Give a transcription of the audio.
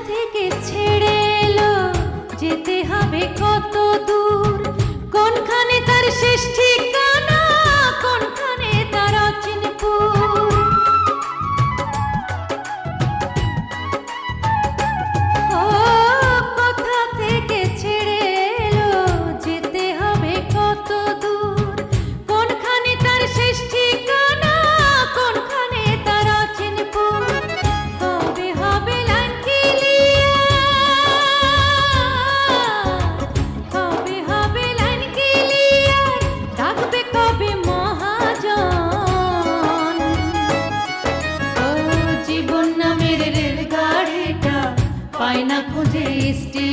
থেকে ছেড়ে এলো, যেতে হবে কত দূর, কোনখানে তার শেষ ঠিকানা, কোনখানে তার অচিনপুর। ও কোথা থেকে ছেড়ে এলো, যেতে হবে কত দূর, কোনখানে তার শেষ ঠিকানা, কোনখানে তার অচিনপুর। কবে হবে লাইন ক্লিয়ার, কবে হবে লাইন ক্লিয়ার, ডাকবে কবে মহাজন। ও জীবন নামের রেলগাড়িটা পায় না খুঁজে স্টেশন।